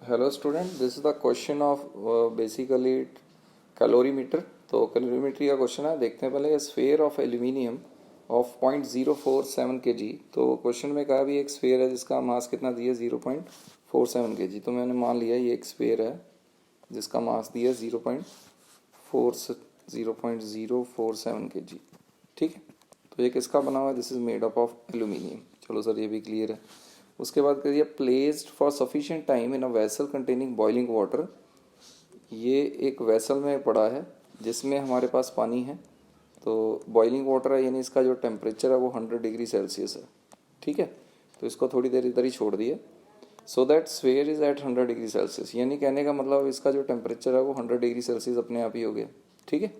Hello student, this is the question of basically calorimeter. तो calorimeter का question है, देखते हैं पहले। Sphere of aluminium of 0.047 kg। तो क्वेश्चन में कहा भी एक स्फेयर है जिसका मास कितना दिया, 0.47 kg। तो मैंने मान लिया ये एक स्फेयर है जिसका मास दिया 0.047 kg। ठीक है, तो ये किसका बना हुआ है? This is made up of aluminium. चलो सर, ये भी क्लियर है। उसके बाद करिए placed for sufficient time in a vessel containing boiling water. ये एक वेसल में पड़ा है जिसमें हमारे पास पानी है। तो बॉइलिंग वाटर है, यानी इसका जो टेम्परेचर है वो 100 डिग्री सेल्सियस है। ठीक है, तो इसको थोड़ी देर इधर ही छोड़ दिए। So that sphere is at 100 degree Celsius, यानी कहने का मतलब इसका जो टेम्परेचर है वो 100 डिग्री सेल्सियस अपने आप ही हो गया। ठीक है,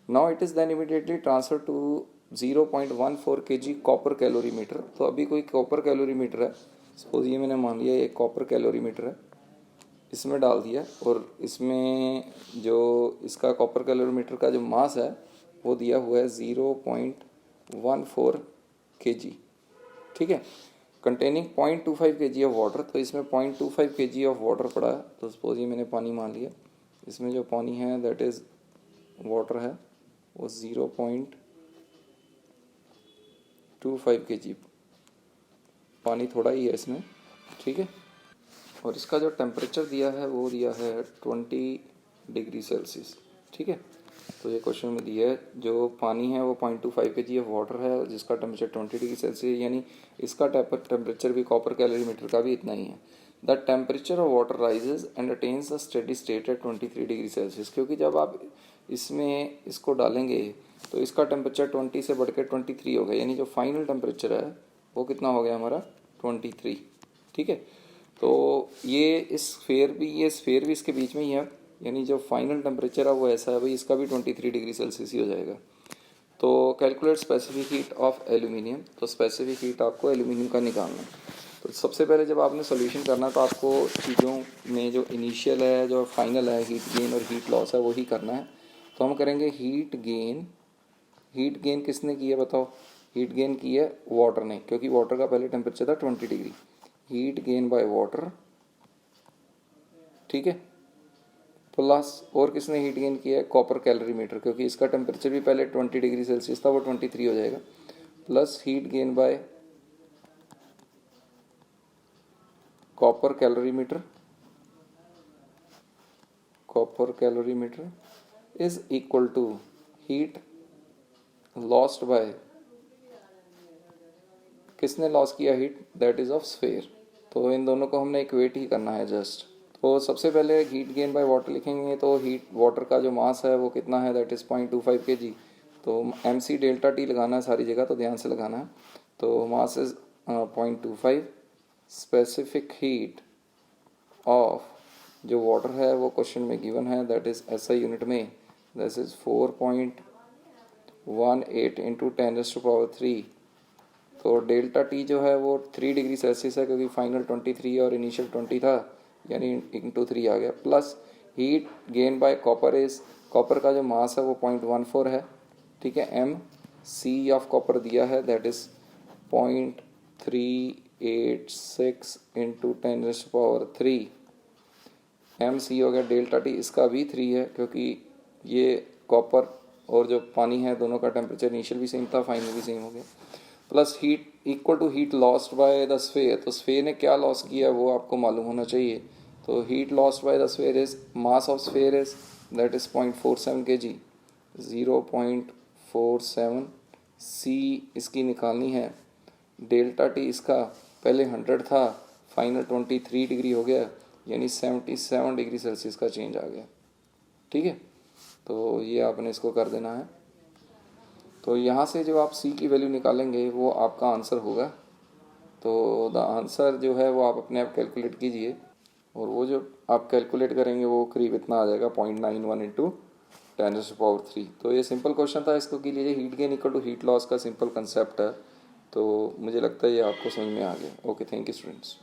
now it is then immediately transfer to 0.14 kg copper calorimeter. तो अभी कोई कॉपर कैलोरीमीटर है, सपोज ये मैंने मान लिया एक कॉपर कैलोरीमीटर है, इसमें डाल दिया और इसमें जो इसका कॉपर कैलोरीमीटर का जो मास है वो दिया हुआ है 0.14 kg। ठीक है, कंटेनिंग 0.25 kg ऑफ वाटर। तो इसमें 0.25 kg ऑफ वाटर पड़ा है। तो सपोज ये मैंने पानी मान लिया, इसमें जो पानी है दैट इज़ वाटर है वो 0.25 kg पानी थोड़ा ही है इसमें। ठीक है, और इसका जो टेम्परेचर दिया है वो दिया है 20 डिग्री सेल्सियस। ठीक है, तो ये क्वेश्चन में दिया है जो पानी है वो 0.25 kg ऑफ वाटर है जिसका टेम्परेचर 20 डिग्री सेल्सियस, यानी इसका टेम्परेचर भी कॉपर कैलोरीमीटर का भी इतना ही है। The temperature of water rises and attains a steady state at 23 degree Celsius. क्योंकि जब आप इसमें इसको डालेंगे तो इसका टेम्परेचर 20 से बढ़ के 23 हो गया, यानी जो फाइनल टेम्परेचर है वो कितना हो गया हमारा, 23। ठीक है, तो ये स्फेयर भी इसके बीच में ही है, यानी जो फाइनल टेम्परेचर है वो ऐसा है भाई, इसका भी 23 डिग्री सेल्सियस ही हो जाएगा। तो calculate specific heat of aluminium. तो स्पेसिफिक हीट आपको एल्यूमिनियम का निकालना है। तो सबसे पहले जब आपने सोल्यूशन करना है तो आपको चीज़ों में जो इनिशियल है, जो फाइनल है, हीट गेन और हीट लॉस है, वही करना है। तो हम करेंगे हीट गेन किसने की है बताओ? हीट गेन की है वाटर ने, क्योंकि वाटर का पहले टेम्परेचर था 20 degree. Heat gain by water, ठीक है, प्लस और किसने हीट गेन किया है? कॉपर कैलोरीमीटर, क्योंकि इसका टेम्परेचर भी पहले 20 डिग्री सेल्सियस था, वो 23 हो जाएगा। Plus heat gain by copper calorimeter is equal to heat lost by, किसने लॉस किया heat? That is of sphere. तो इन दोनों को हमने इक्वेट ही करना है जस्ट। तो सबसे पहले हीट गेन बाय वाटर लिखेंगे। तो हीट वाटर का जो मास है वो कितना है? That is 0.25 kg। तो MC डेल्टा T लगाना है सारी जगह, तो ध्यान से लगाना है। तो mass is 0.25। Specific heat of जो वाटर है वो क्वेश्चन में गिवन है, दैट इज़ SI यूनिट में, दैट इज़ 4.18 इंटू 10⁻³ तो डेल्टा T जो है वो 3 डिग्री सेल्सियस है, क्योंकि फाइनल 23 और इनिशियल 20 था, यानी इंटू 3 आ गया। Plus heat gain by copper is, copper का जो मास है वो 0.14 है। ठीक है, MC ऑफ कॉपर दिया है, दैट इज 0.386 इंटू 10⁻³ MC हो गया। डेल्टा T इसका भी 3 है, क्योंकि ये कॉपर और जो पानी है दोनों का टेम्परेचर इनिशियल भी सेम था, फाइनल भी सेम हो गया। Plus heat equal to heat lost by the sphere. तो स्फेयर ने क्या लॉस किया है वो आपको मालूम होना चाहिए। तो heat lost by the sphere is, mass of sphere is that is 0.47 kg, 0.47। C इसकी निकालनी है। डेल्टा T इसका पहले 100 था, फाइनल 23 डिग्री हो गया, यानी 77 डिग्री सेल्सियस का चेंज आ गया। ठीक है, तो ये आपने इसको कर देना है। तो यहाँ से जो आप C की वैल्यू निकालेंगे वो आपका आंसर होगा। तो द आंसर जो है वो आप अपने आप कैलकुलेट कीजिए, और वो जो आप कैलकुलेट करेंगे वो करीब इतना आ जाएगा 0.91 इंटू 10⁻³। तो ये सिंपल क्वेश्चन था, इसको की लीजिए। Heat gain equal to heat loss का सिंपल कंसेप्ट है, तो मुझे लगता है ये आपको समझ में आ गया। Okay, thank you students.